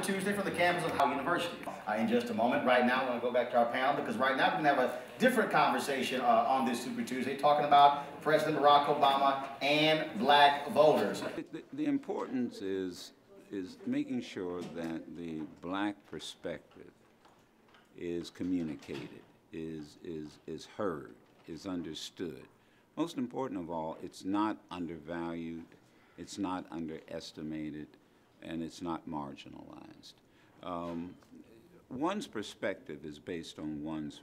Super Tuesday from the campus of Howard University. In just a moment, right now, we're going to go back to our panel because right now we're going to have a different conversation on this Super Tuesday, talking about President Barack Obama and black voters. The importance is making sure that the black perspective is communicated, is heard, is understood. Most important of all, it's not undervalued, it's not underestimated, and it's not marginalized. One's perspective is based on one's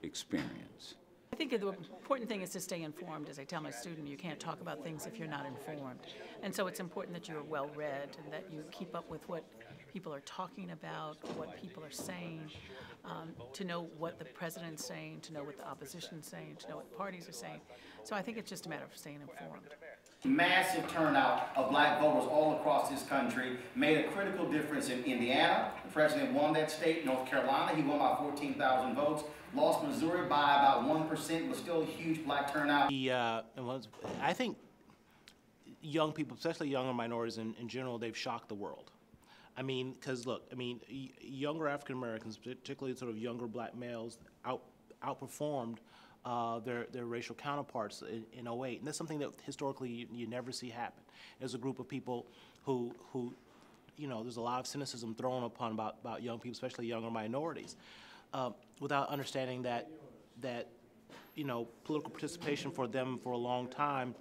experience. I think the important thing is to stay informed. As I tell my student, you can't talk about things if you're not informed. And so it's important that you're well read and that you keep up with what people are talking about, what people are saying, to know what the president's saying, to know what the opposition's saying, to know what parties are saying. So I think it's just a matter of staying informed. Massive turnout of black voters all across this country made a critical difference in Indiana. The president won that state. North Carolina, he won by 14,000 votes. Lost Missouri by about 1%, but still a huge black turnout. I think young people, especially younger minorities in general, they've shocked the world. I mean, because look, I mean, younger African Americans, particularly sort of younger black males, outperformed their racial counterparts in 08. And that's something that historically you never see happen. There's a group of people who you know, there's a lot of cynicism thrown upon about young people, especially younger minorities, without understanding that you know, political participation for them for a long time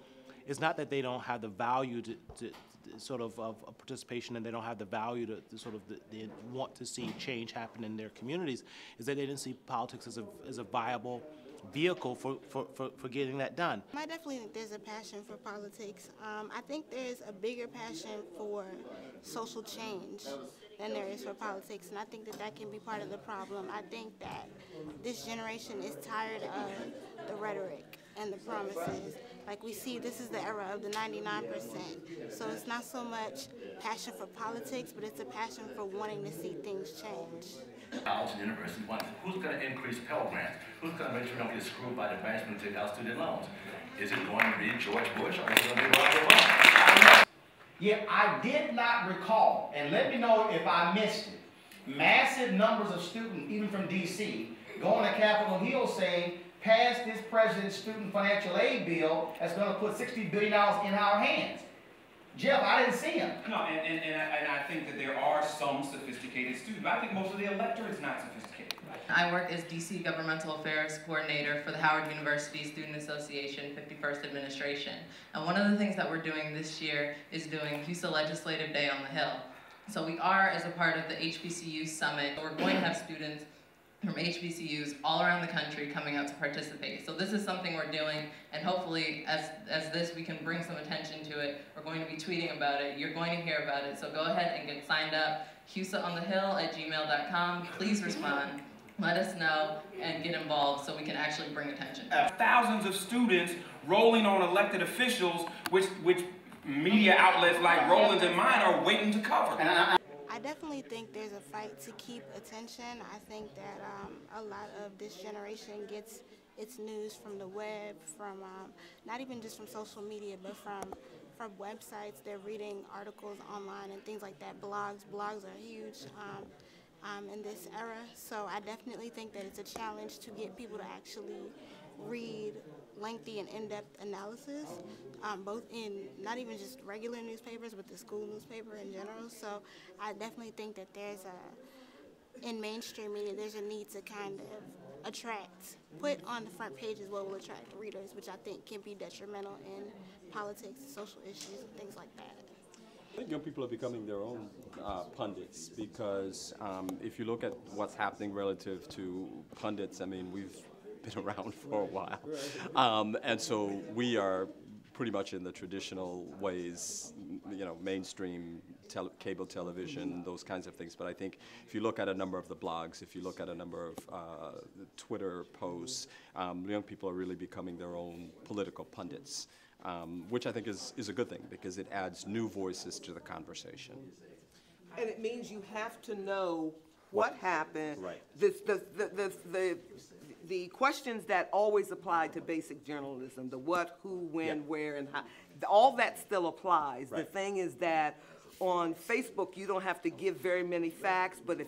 is not that they don't have the value to sort of participation, and they don't have the value to sort of they want to see change happen in their communities, is that they didn't see politics as a viable vehicle for getting that done. I definitely think there's a passion for politics. I think there's a bigger passion for social change than there is for politics, and I think that can be part of the problem. I think that this generation is tired of the rhetoric and the promises. Like we see, this is the era of the 99%. So it's not so much passion for politics, but it's a passion for wanting to see things change. College and university wants, who's going to increase Pell Grants? Who's going to make sure we don't get screwed by the banks when we take out student loans? Is it going to be George Bush or is it going to be Barack Obama? Yet I did not recall, and let me know if I missed it, massive numbers of students, even from D.C., going to Capitol Hill saying, pass this president's student financial aid bill that's going to put $60 billion in our hands. Jeff, I didn't see him. No, and I think that there are some sophisticated students, but I think most of the electorate is not sophisticated. I work as DC Governmental Affairs Coordinator for the Howard University Student Association 51st Administration. And one of the things that we're doing this year is doing HUSA Legislative Day on the Hill. So we are, as a part of the HBCU Summit, we're going to have students from HBCUs all around the country coming out to participate. So this is something we're doing, and hopefully as this we can bring some attention to it. We're going to be tweeting about it. You're going to hear about it. So go ahead and get signed up. husaonthehill@gmail.com. Please respond. Let us know and get involved so we can actually bring attention. Thousands of students rolling on elected officials, which media outlets like Roland and mine are waiting to cover. I definitely think there's a fight to keep attention. I think that a lot of this generation gets its news from the web, from not even just from social media, but from websites. They're reading articles online and things like that. Blogs are huge in this era. So I definitely think that it's a challenge to get people to actually read lengthy and in-depth analysis, both in not even just regular newspapers, but the school newspaper in general. So I definitely think that there's in mainstream media, there's a need to kind of put on the front pages what will attract readers, which I think can be detrimental in politics, social issues, and things like that. I think young people are becoming their own pundits because if you look at what's happening relative to pundits, I mean, we've been around for a while. And so we are pretty much in the traditional ways, you know, mainstream cable television, those kinds of things. But I think if you look at a number of the blogs, if you look at a number of Twitter posts, young people are really becoming their own political pundits, which I think is a good thing because it adds new voices to the conversation. And it means you have to know what happened. Right. the questions that always apply to basic journalism, the what, who, when, Yeah. where, and how, all that still applies. The Right. thing is that on Facebook, you don't have to give very many facts, but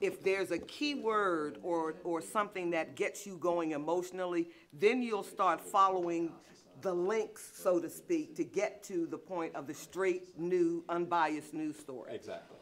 if there's a keyword or something that gets you going emotionally, then you'll start following the links, so to speak, to get to the point of the straight, new, unbiased news story. Exactly.